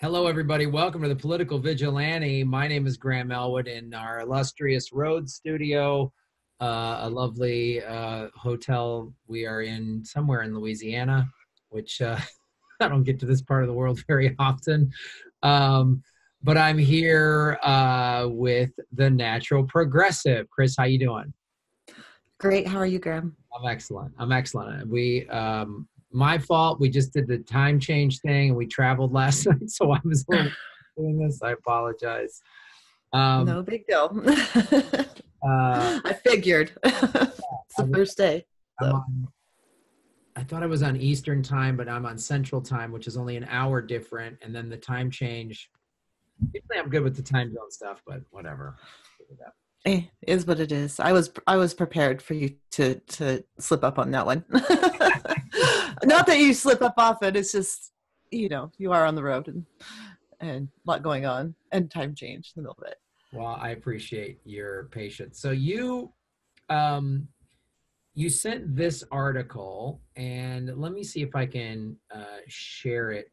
Hello, everybody. Welcome to the Political Vigilante. My name is Graham Elwood in our illustrious Rhodes studio, a lovely hotel. We are in somewhere in Louisiana, which I don't get to this part of the world very often. But I'm here with the Natural Progressive. Chris, how you doing? Great. How are you, Graham? I'm excellent. I'm excellent. My fault. We just did the time change thing and we traveled last night, so I was a little doing this. I apologize. No big deal. I figured. It's the first day. So. I thought I was on Eastern time, but I'm on Central time, which is only an hour different. And then the time change. Usually I'm good with the time zone stuff, but whatever. It is what it is. I was prepared for you to slip up on that one. Not that you slip up often. It's just, you are on the road and a lot going on and time change in the middle of it. Well, I appreciate your patience. So you sent this article, and let me see if I can share it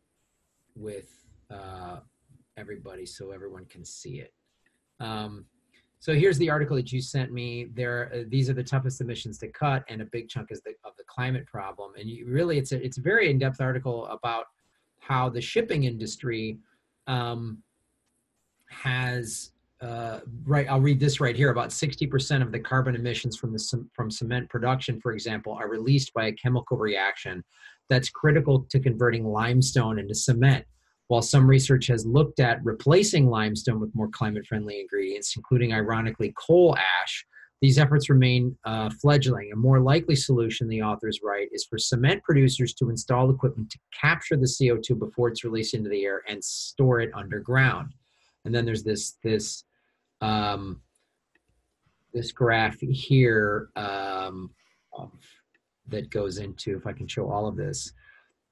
with everybody so everyone can see it. So here's the article that you sent me. These are the toughest emissions to cut, and a big chunk is of the climate problem. And it's a very in-depth article about how the shipping industry has right. I'll read this right here. About 60% of the carbon emissions from cement production, for example, are released by a chemical reaction that's critical to converting limestone into cement. While some research has looked at replacing limestone with more climate-friendly ingredients, including, ironically, coal ash, these efforts remain fledgling. A more likely solution, the authors write, is for cement producers to install equipment to capture the CO2 before it's released into the air and store it underground. And then there's this graph here that goes into, if I can show all of this.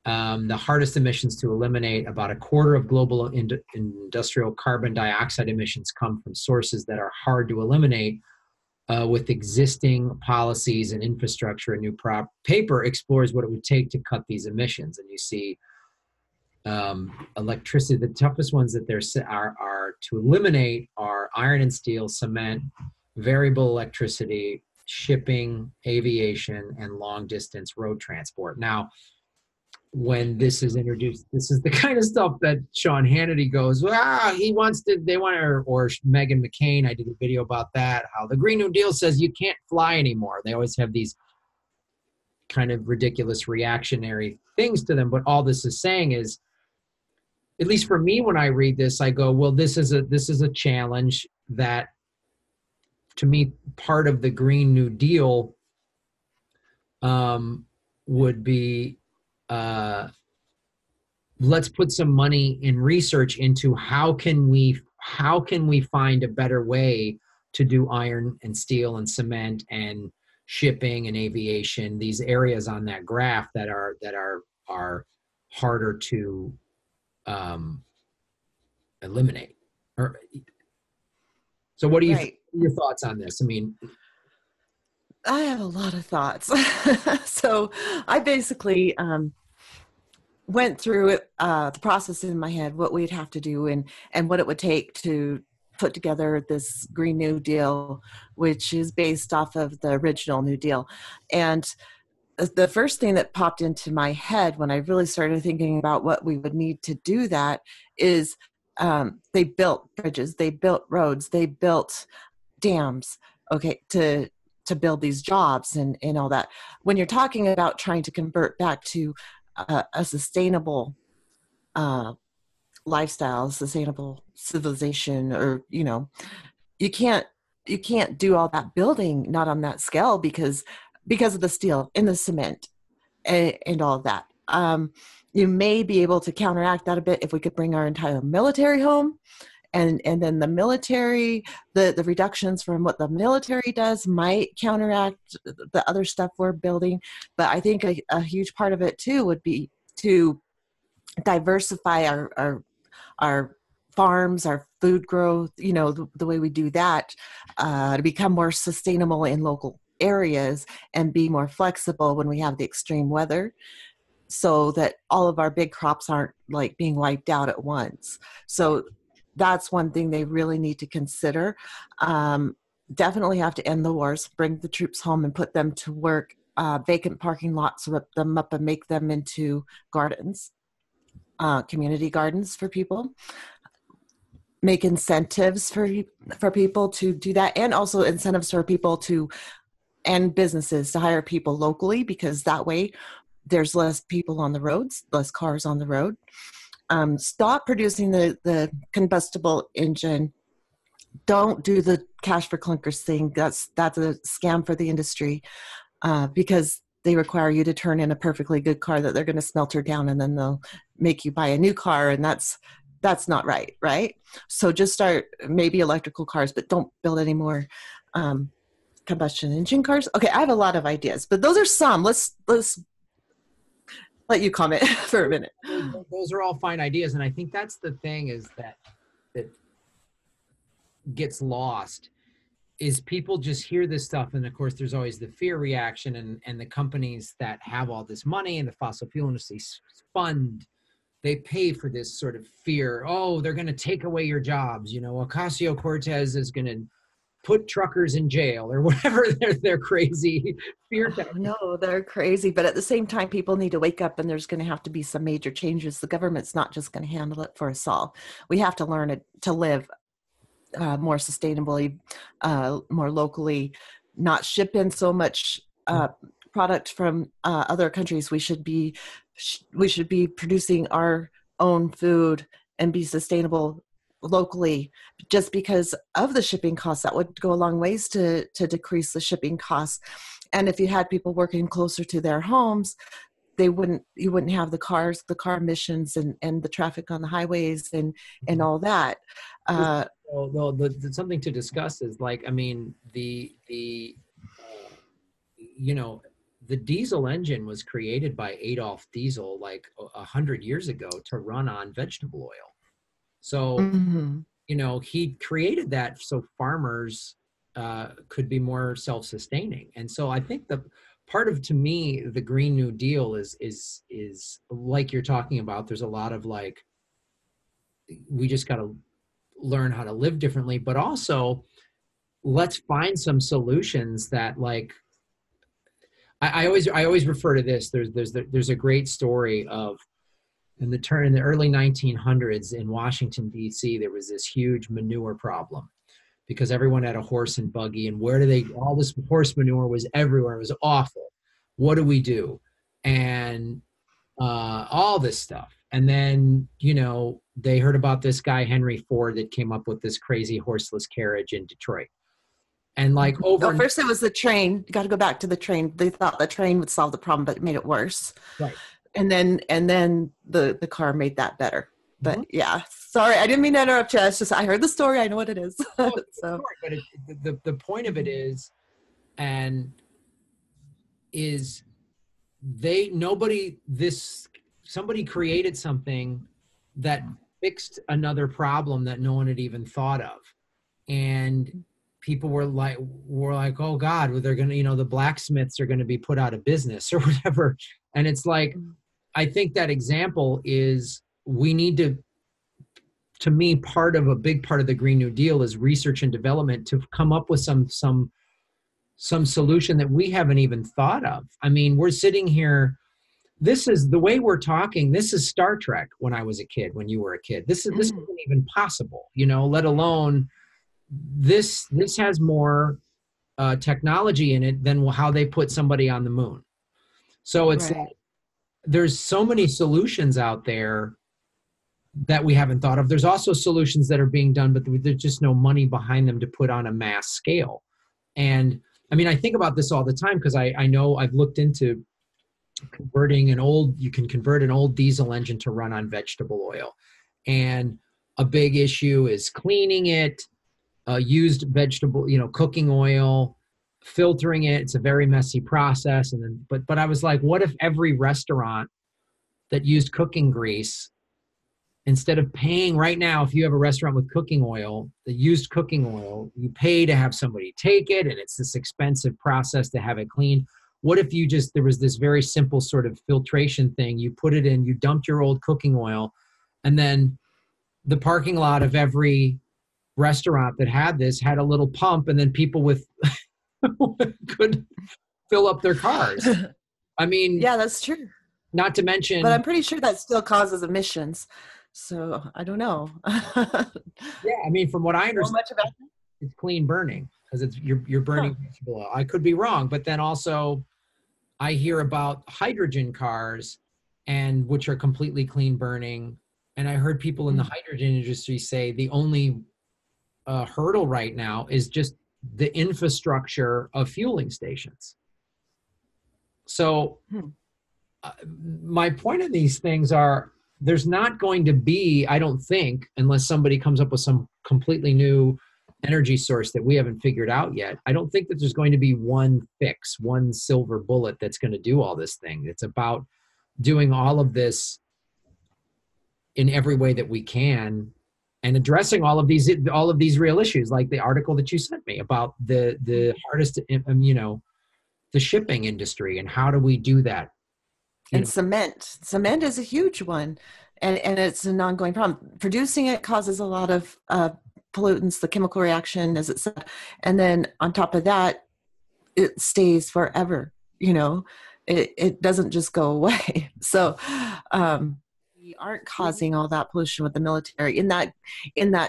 The hardest emissions to eliminate, about a quarter of global industrial carbon dioxide emissions, come from sources that are hard to eliminate with existing policies and infrastructure. A new paper explores what it would take to cut these emissions. And you see electricity, the toughest ones that are to eliminate are iron and steel, cement, variable electricity, shipping, aviation, and long distance road transport. Now, when this is introduced, this is the kind of stuff that Sean Hannity goes, or Meghan McCain, I did a video about that, how the Green New Deal says you can't fly anymore. They always have these kind of ridiculous reactionary things to them, but all this is saying is, at least for me, when I read this, I go, well, this is a challenge that, to me, part of the Green New Deal would be, let's put some money in research into how can we find a better way to do iron and steel and cement and shipping and aviation, these areas on that graph that are harder to eliminate. So what do you think, your thoughts on this? I mean, I have a lot of thoughts. So I basically went through the process in my head, what we'd have to do and what it would take to put together this Green New Deal, which is based off of the original New Deal. And the first thing that popped into my head when I really started thinking about what we would need to do that is they built bridges, they built roads, they built dams, to build these jobs and all that. When you're talking about trying to convert back to a sustainable lifestyle, sustainable civilization, or you can't do all that building, not on that scale, because of the steel and the cement and all of that. You may be able to counteract that a bit if we could bring our entire military home, and then the military, the reductions from what the military does might counteract the other stuff we're building. But I think a huge part of it too would be to diversify our farms, our food growth, the way we do that, to become more sustainable in local areas and be more flexible when we have the extreme weather. so that all of our big crops aren't like being wiped out at once. So that's one thing they really need to consider. Definitely have to end the wars, bring the troops home and put them to work. Vacant parking lots, rip them up and make them into gardens, community gardens for people. Make incentives for people to do that, and also incentives for people to, and businesses to hire people locally, because that way there's less people on the roads, less cars on the road. Stop producing the combustible engine. Don't do the cash for clunkers thing. That's a scam for the industry, because they require you to turn in a perfectly good car that they're going to smelter down, and then they'll make you buy a new car, and that's not right? So just start maybe electrical cars, but don't build any more combustion engine cars. Okay, I have a lot of ideas, but those are some. Let's let you comment for a minute. Those are all fine ideas, and I think that's the thing is that gets lost is people just hear this stuff, and of course there's always the fear reaction, and the companies that have all this money and the fossil fuel industry fund, they pay for this sort of fear. Oh, they're going to take away your jobs. Ocasio-Cortez is going to put truckers in jail or whatever. They're crazy fear. No, they're crazy. But at the same time, people need to wake up, and there's going to have to be some major changes. The government's not just going to handle it for us all. We have to learn it to live more sustainably, more locally, not ship in so much product from other countries. We should be producing our own food and be sustainable locally. Just because of the shipping costs, that would go a long ways to decrease the shipping costs. And if you had people working closer to their homes, you wouldn't have the car emissions and the traffic on the highways and all that. Something to discuss is the diesel engine was created by Adolf Diesel 100 years ago to run on vegetable oil. So, he created that so farmers could be more self-sustaining. And so I think to me, the Green New Deal is like you're talking about. There's a lot of we just got to learn how to live differently, but also let's find some solutions that I always refer to this. There's a great story of in the early 1900s in Washington, D.C., there was this huge manure problem because everyone had a horse and buggy, and all this horse manure was everywhere. It was awful. What do we do? And all this stuff. And then, they heard about this guy, Henry Ford, that came up with this crazy horseless carriage in Detroit. And first it was the train. You got to go back to the train. They thought the train would solve the problem, but it made it worse. Right. And then the car made that better. But yeah, sorry, I didn't mean to interrupt you. It's just I heard the story. I know what it is. But the point of it is, somebody created something that fixed another problem that no one had even thought of, and people were like, oh God, they're gonna, the blacksmiths are gonna be put out of business or whatever. And it's I think that example is we need to me, a big part of the Green New Deal is research and development to come up with some solution that we haven't even thought of. I mean, we're sitting here. This is the way we're talking. This is Star Trek when I was a kid, when you were a kid. This isn't even possible, let alone this has more technology in it than how they put somebody on the moon. So it's there's so many solutions out there that we haven't thought of. There's also solutions that are being done, but there's just no money behind them to put on a mass scale. And I mean, I think about this all the time because I know I've looked into converting you can convert an old diesel engine to run on vegetable oil. And a big issue is cleaning it, used vegetable, cooking oil, filtering it. It's a very messy process. And then, but I was like, what if every restaurant that used cooking grease, instead of paying right now, if you have a restaurant with cooking oil, the used cooking oil, you pay to have somebody take it, and it's this expensive process to have it cleaned. what if there was this very simple sort of filtration thing. You put it in, you dumped your old cooking oil, and then the parking lot of every restaurant that had this had a little pump, and then people with could fill up their cars. I mean, yeah, that's true. not to mention, But I'm pretty sure that still causes emissions. So I don't know. yeah, I mean, from what I understand, much about it's clean burning because you're burning vegetable oil. I could be wrong, but then also I hear about hydrogen cars and which are completely clean burning. And I heard people in the hydrogen industry say the only hurdle right now is just the infrastructure of fueling stations. So my point of these things are, there's not going to be, I don't think, unless somebody comes up with some completely new energy source that we haven't figured out yet, I don't think that there's going to be one fix, one silver bullet that's going to do all this thing. It's about doing all of this in every way that we can and addressing all of these real issues, like the article that you sent me about the hardest, the shipping industry, and how do we do that? And cement is a huge one, and it's an ongoing problem. Producing it causes a lot of pollutants, the chemical reaction, as it said, and then on top of that, it stays forever. It doesn't just go away. So we aren't causing all that pollution with the military. In that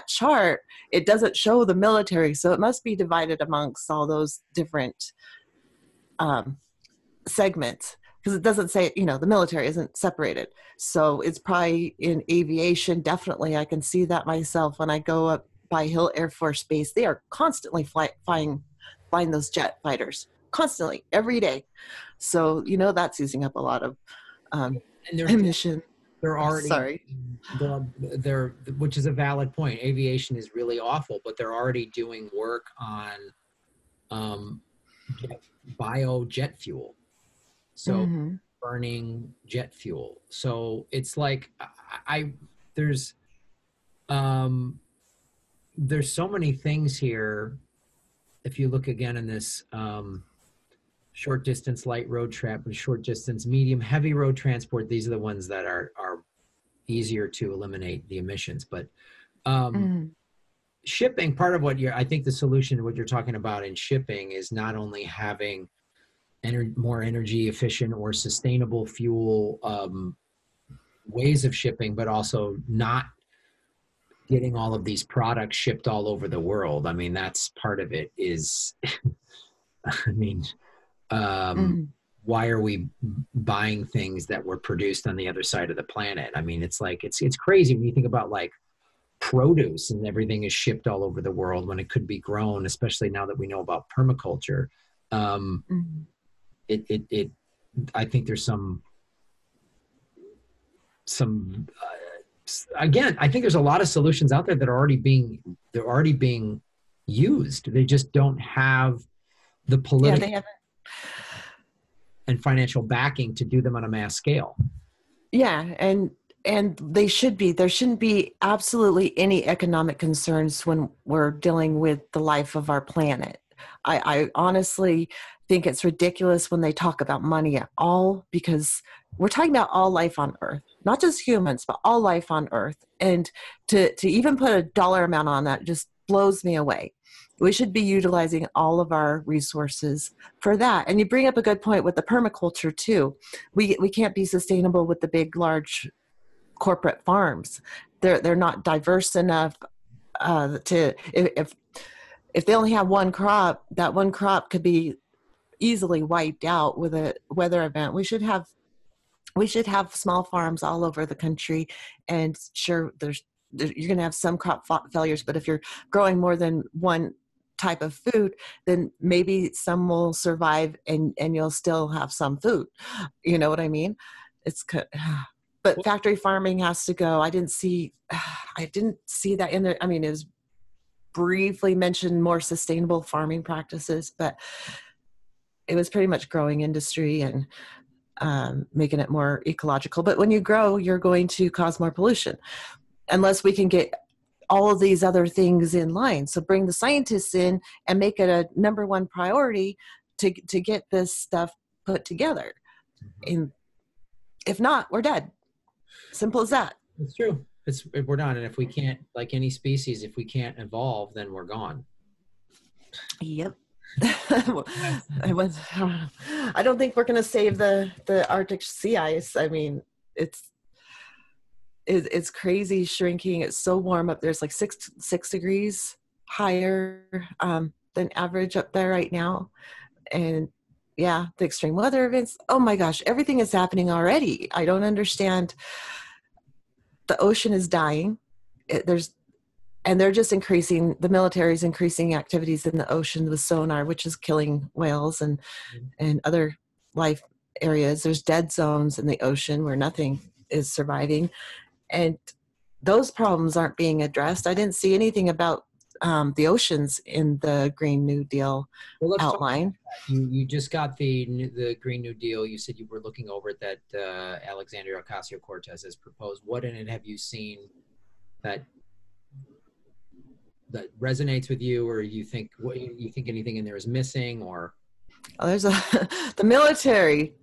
chart, it doesn't show the military, so it must be divided amongst all those different segments, because it doesn't say, the military isn't separated. So it's probably in aviation. Definitely, I can see that myself when I go up by Hill Air Force Base. They are constantly flying those jet fighters, constantly, every day. So, that's using up a lot of emission. They're already, which is a valid point. Aviation is really awful, but they're already doing work on biojet fuel. So burning jet fuel. So it's like there's so many things here. If you look again in this short distance light road transport, short distance medium heavy road transport, these are the ones that are easier to eliminate the emissions. But shipping, part of I think the solution, what you're talking about in shipping, is not only having more energy efficient or sustainable fuel ways of shipping, but also not getting all of these products shipped all over the world. I mean, that's part of it is, why are we buying things that were produced on the other side of the planet? I mean, it's like, it's crazy when you think about like produce and everything is shipped all over the world when it could be grown, especially now that we know about permaculture. I think there's some again, I think there's a lot of solutions out there that are already being used. They just don't have the political and financial backing to do them on a mass scale. Yeah, and they should be. There shouldn't be absolutely any economic concerns when we're dealing with the life of our planet. I honestly think it's ridiculous when they talk about money at all, because we're talking about all life on Earth, not just humans, but all life on Earth. And to even put a dollar amount on that just blows me away. We should be utilizing all of our resources for that. And you bring up a good point with the permaculture too. We can't be sustainable with the big, large corporate farms. They're not diverse enough if they only have one crop, that one crop could be easily wiped out with a weather event. We should have small farms all over the country, and sure, you're going to have some crop failures, but if you're growing more than one type of food, then maybe some will survive and you'll still have some food. You know what I mean? But factory farming has to go. I didn't see that in there. I mean, it was briefly mentioned more sustainable farming practices, but it was pretty much growing industry and making it more ecological. But when you grow, you're going to cause more pollution unless we can get all of these other things in line. So bring the scientists in and make it a number one priority to get this stuff put together. Mhm. And if not, we're dead. Simple as that. It's true. We're done. And if we can't, like any species, if we can't evolve, then we're gone. Yep. That's, I don't think we're going to save the Arctic sea ice. I mean, it's crazy shrinking. It's so warm up there. It's like six degrees higher than average up there right now. And yeah, the extreme weather events. Oh my gosh, everything is happening already. I don't understand. The ocean is dying. And they're just increasing, the military is increasing activities in the ocean with sonar, which is killing whales and other life areas. There's dead zones in the ocean where nothing is surviving. And those problems aren't being addressed. I didn't see anything about the oceans in the Green New Deal outline. You just got the Green New Deal. You said you were looking over at that Alexandria Ocasio-Cortez has proposed. What in it have you seen that resonates with you, or you think anything in there is missing, or? Oh, there's the military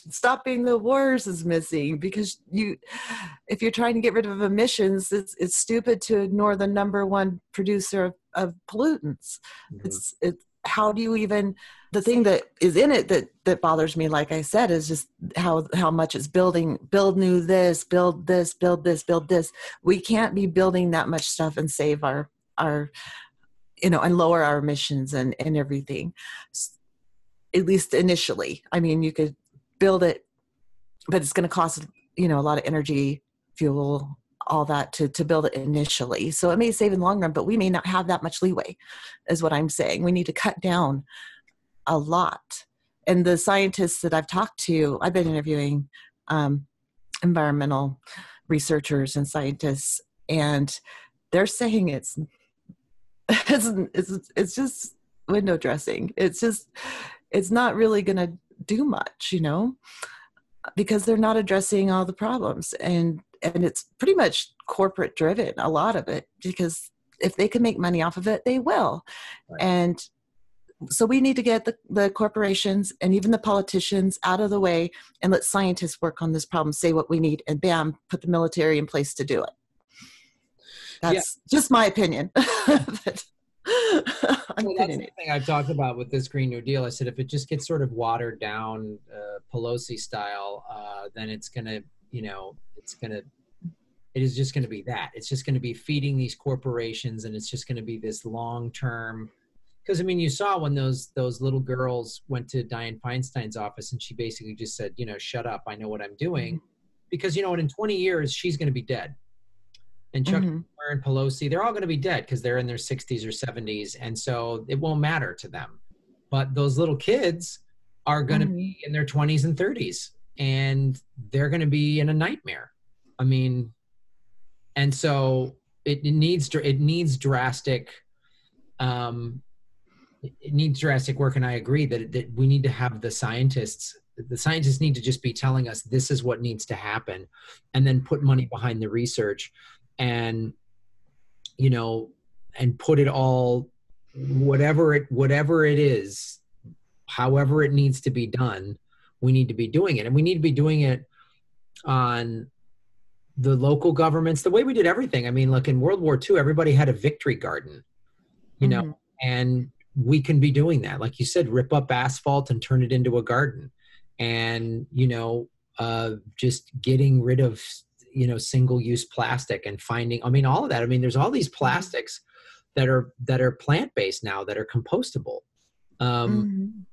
stopping the wars is missing, because if you're trying to get rid of emissions, it's stupid to ignore the number one producer of pollutants. Mm-hmm. It's how do you even, the thing that is in it that bothers me, like I said, is just how much it's build new this, build this, build this, build this. We can't be building that much stuff and save our and lower our emissions and everything, at least initially. I mean, you could build it, but it's going to cost a lot of energy, fuel, all that to build it initially. So it may save in the long run, but we may not have that much leeway, is what I'm saying. We need to cut down a lot. And the scientists that I've talked to, I've been interviewing environmental researchers and scientists, and they're saying it's just window dressing. It's not really going to do much, because they're not addressing all the problems. And it's pretty much corporate driven, a lot of it, because if they can make money off of it, they will. Right. And so we need to get the corporations and even the politicians out of the way and let scientists work on this problem, say what we need, and bam, put the military in place to do it. That's just my opinion. That's the thing I've talked about with this Green New Deal. I said, if it just gets sort of watered down, Pelosi style, then it's going to, it is just going to be that. It's just going to be feeding these corporations, and it's just going to be this long-term. Because, I mean, you saw when those little girls went to Dianne Feinstein's office, and she basically just said, shut up, I know what I'm doing. Because, in 20 years, she's going to be dead. And Chuck Schumer and Pelosi, they're all going to be dead because they're in their 60s or 70s. And so it won't matter to them. But those little kids are going to be in their 20s and 30s. And they're going to be in a nightmare. I mean, and so it needs drastic work. And I agree that we need to have the scientists need to just be telling us this is what needs to happen, and then put money behind the research. And and put it all, whatever it is, however it needs to be done, we need to be doing it. And we need to be doing it on the local governments, the way we did everything. I mean, look, in World War II, everybody had a victory garden, and we can be doing that. Like you said, rip up asphalt and turn it into a garden. And, just getting rid of single-use plastic and finding, all of that. I mean, there's all these plastics that are plant-based now that are compostable. And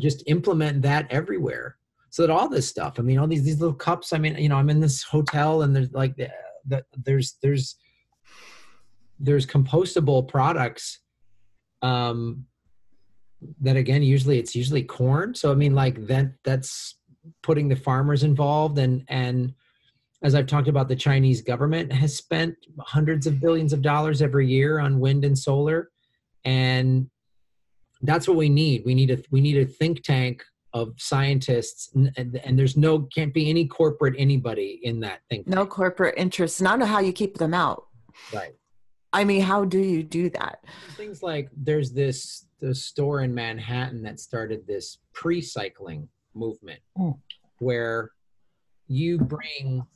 just implement that everywhere, so that all this stuff, all these little cups, I'm in this hotel, and there's like there's compostable products that, again, it's usually corn. So that's putting the farmers involved. And as I've talked about, the Chinese government has spent hundreds of billions of dollars every year on wind and solar. And that's what we need. We need a think tank of scientists, and there's can't be any corporate anybody in that think tank. No corporate interests. And I don't know how you keep them out. Right. How do you do that? Things like there's this the store in Manhattan that started this pre-cycling movement where you bring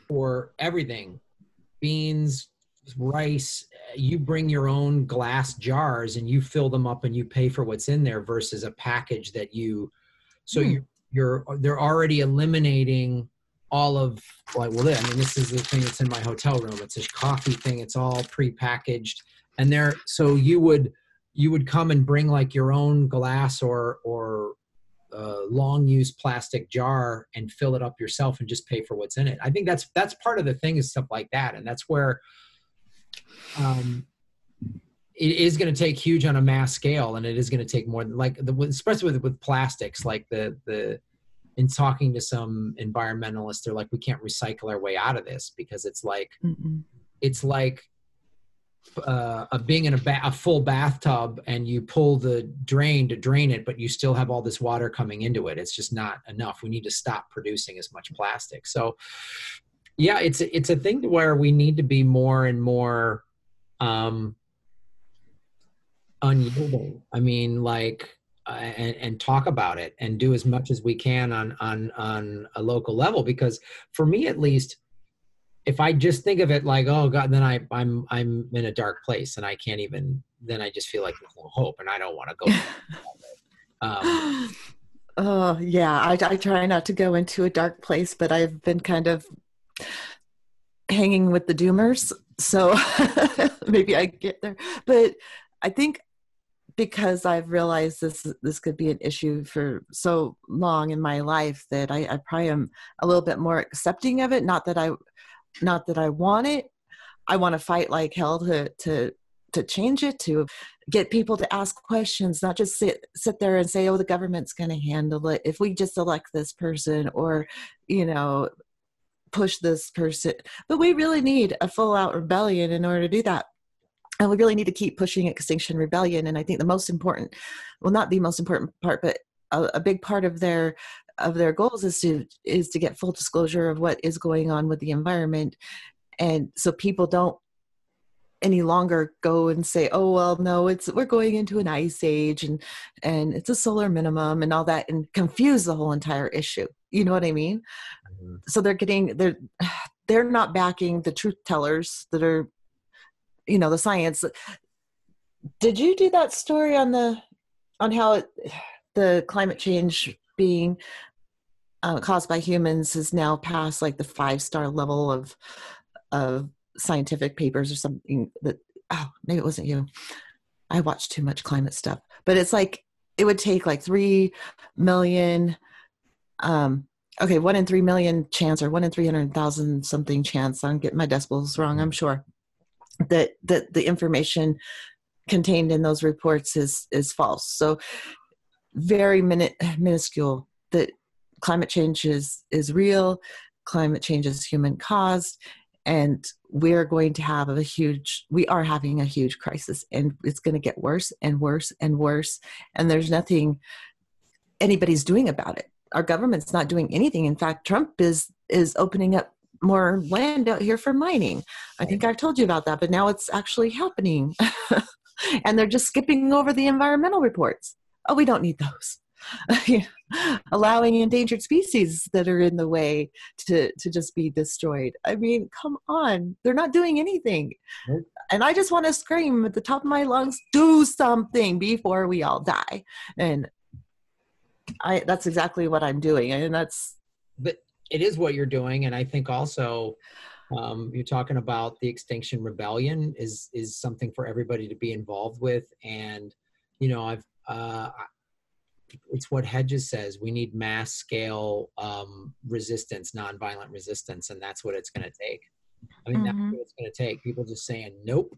for everything, beans, rice, you bring your own glass jars and you fill them up and you pay for what's in there versus a package that you, so they're already eliminating all of, like, well, I mean, this is the thing that's in my hotel room. It's a coffee thing. It's all pre-packaged. And so you would come and bring like your own glass or long use plastic jar and fill it up yourself and just pay for what's in it. I think that's part of the thing, is stuff like that. And that's where it is going to take huge on a mass scale, and it is going to take more, like especially with plastics, like in talking to some environmentalists, they're like, we can't recycle our way out of this, because it's like, it's like being in a full bathtub and you pull the drain to drain it, but you still have all this water coming into it. It's just not enough. We need to stop producing as much plastic. So yeah, it's a thing where we need to be more and more unyielding. I mean, like, and talk about it and do as much as we can on a local level. Because for me, at least, if I just think of it like, oh God, then I'm in a dark place and I can't even, then I just feel like there's no hope and I don't want to go. Oh yeah, I try not to go into a dark place, but I've been kind of hanging with the doomers, so maybe I get there. But I think because I've realized this could be an issue for so long in my life, that I probably am a little bit more accepting of it. Not that I want it. I want to fight like hell to change it, to get people to ask questions, not just sit there and say, oh, the government's going to handle it if we just elect this person, or, push this person. But we really need a full out rebellion in order to do that. And we really need to keep pushing Extinction Rebellion. And I think the most important, well, not the most important part, but a big part of their goals is to get full disclosure of what is going on with the environment. And so people don't any longer go and say, oh, well, no, we're going into an ice age and it's a solar minimum and all that, and confuse the whole entire issue. You know what I mean? Mm-hmm. So they're not backing the truth tellers that are, the science. Did you do that story on how the climate change being caused by humans is now past like the 5-star level of scientific papers or something? That, oh, maybe it wasn't you. I watched too much climate stuff, but it's like, it would take like 3 million, 1 in 3 million chance, or 1 in 300,000 something chance. I'm getting my decibels wrong, I'm sure, that the information contained in those reports is false. So very minuscule, that climate change is real, climate change is human caused, and we are having a huge crisis, and it's going to get worse and worse and worse. And there's nothing anybody's doing about it. Our government's not doing anything. In fact, Trump is opening up more land out here for mining. I think I've told you about that, but now it's actually happening. And they're just skipping over the environmental reports. Oh, we don't need those. Allowing endangered species that are in the way to just be destroyed. I mean, come on. They're not doing anything. Nope. And I just want to scream at the top of my lungs, do something before we all die. And that's exactly what I'm doing. And but it is what you're doing. And I think also you're talking about the Extinction Rebellion is something for everybody to be involved with. And, it's what Hedges says. We need mass scale resistance, nonviolent resistance. And that's what it's going to take. I mean, that's what it's going to take. People just saying nope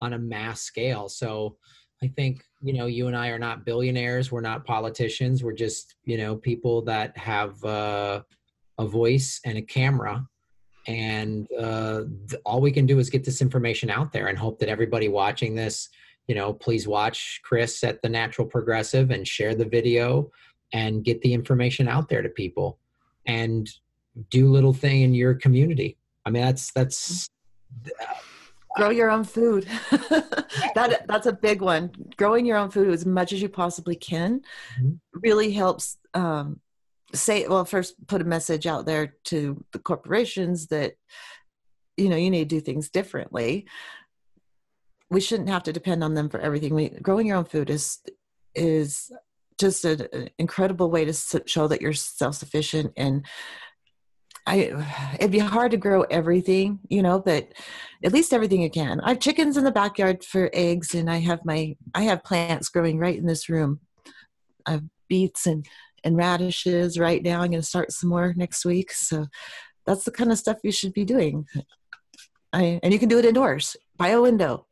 on a mass scale. So I think, you and I are not billionaires. We're not politicians. We're just, people that have a voice and a camera. And all we can do is get this information out there and hope that everybody watching this, please watch Chris at The Natural Progressive and share the video and get the information out there to people and do little thing in your community. I mean, that's Grow your own food. That's a big one. Growing your own food as much as you possibly can Mhm. really helps. First put a message out there to the corporations that you need to do things differently. We shouldn't have to depend on them for everything. Growing your own food is just an incredible way to show that you're self-sufficient. And it'd be hard to grow everything, but at least everything you can. I have chickens in the backyard for eggs, and I have plants growing right in this room. I have beets and radishes right now. I'm going to start some more next week. So that's the kind of stuff you should be doing. And you can do it indoors by a window.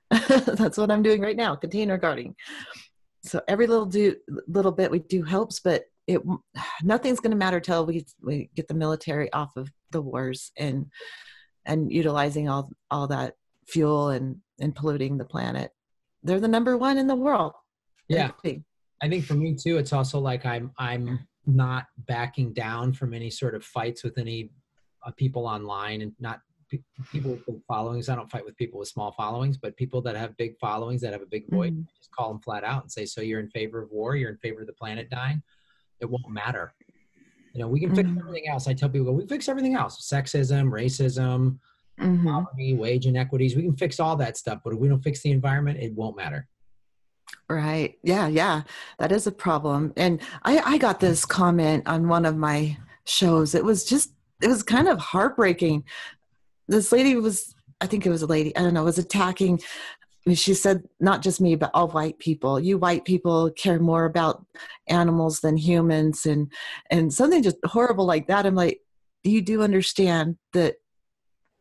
That's what I'm doing right now, container gardening. So every little bit we do helps, but nothing's going to matter till we get the military off of the wars and utilizing all that fuel and polluting the planet. They're the number one in the world. Yeah. I think for me too, it's also like I'm not backing down from any sort of fights with any people online, and not people with big followings. I don't fight with people with small followings, but people that have big followings, that have a big voice, I just call them flat out and say, so you're in favor of war? You're in favor of the planet dying? It won't matter. We can fix everything else. I tell people, we fix everything else. Sexism, racism, poverty, wage inequities. We can fix all that stuff, but if we don't fix the environment, it won't matter. Right. Yeah. That is a problem. And I got this comment on one of my shows. It was kind of heartbreaking. This lady I think it was a lady, I don't know, was attacking. She said, not just me, but all white people. You white people care more about animals than humans, and something just horrible like that. I'm like, you do understand that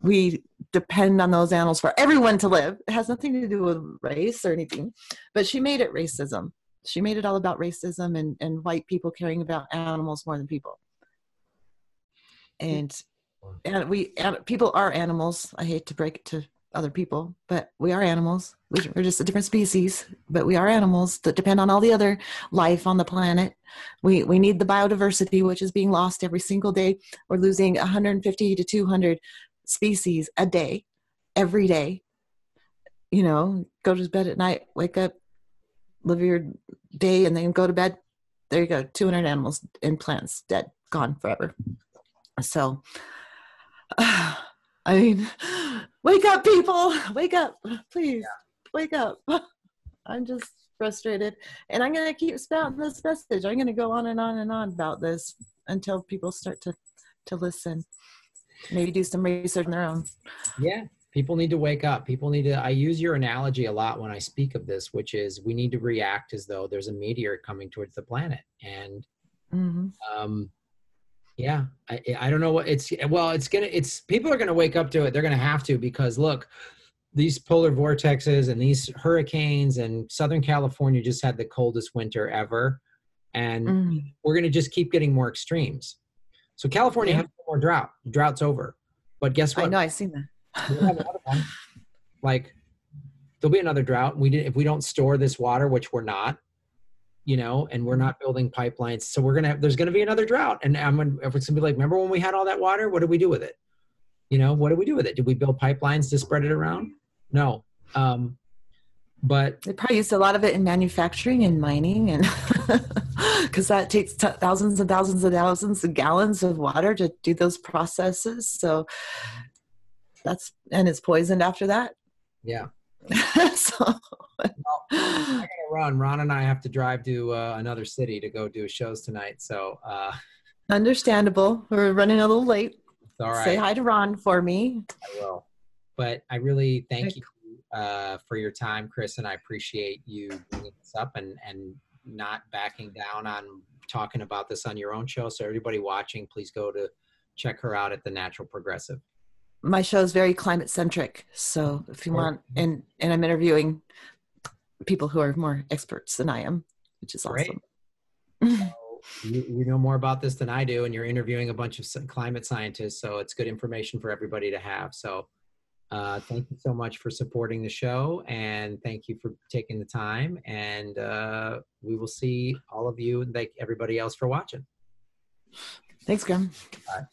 we depend on those animals for everyone to live. It has nothing to do with race or anything. But she made it racism. She made it all about racism and white people caring about animals more than people. And people are animals. I hate to break it to other people, but we are animals. We're just a different species, but we are animals that depend on all the other life on the planet. We need the biodiversity, which is being lost every single day. We're losing 150 to 200 species a day, every day. Go to bed at night, wake up, live your day, and then go to bed. There you go, 200 animals and plants dead, gone forever. So, I mean, wake up, people. Wake up, please. Wake up. I'm just frustrated. And I'm going to keep spouting this message. I'm going to go on and on and on about this until people start to listen. Maybe do some research on their own. Yeah, people need to wake up. People need to, I use your analogy a lot when I speak of this, which is we need to react as though there's a meteor coming towards the planet. And yeah, I don't know what it's people are going to wake up to it. They're going to have to, because look, these polar vortexes and these hurricanes, and Southern California just had the coldest winter ever. And we're going to just keep getting more extremes. So California has no more drought. Drought's over. But guess what? I know, I've seen that. We'll have another one. Like, there'll be another drought. If we don't store this water, which we're not, and we're not building pipelines. So there's going to be another drought. And it's going to be like, remember when we had all that water? What did we do with it? What did we do with it? Did we build pipelines to spread it around? No. But they probably used a lot of it in manufacturing and mining, and because that takes thousands and thousands and thousands of gallons of water to do those processes. So and it's poisoned after that. Yeah. So I gotta run. Ron and I have to drive to another city to go do shows tonight. So understandable. We're running a little late. All right. Say hi to Ron for me. I will. But I really thank you for your time, Chris, and I appreciate you bringing this up and not backing down on talking about this on your own show. So everybody watching, please go to check her out at The Natural Progressive. My show is very climate centric. So if you want, and I'm interviewing people who are more experts than I am, which is awesome. So you know more about this than I do, and you're interviewing a bunch of climate scientists. So it's good information for everybody to have. So thank you so much for supporting the show, and thank you for taking the time. And we will see all of you, and thank everybody else for watching. Thanks, Graham. Bye.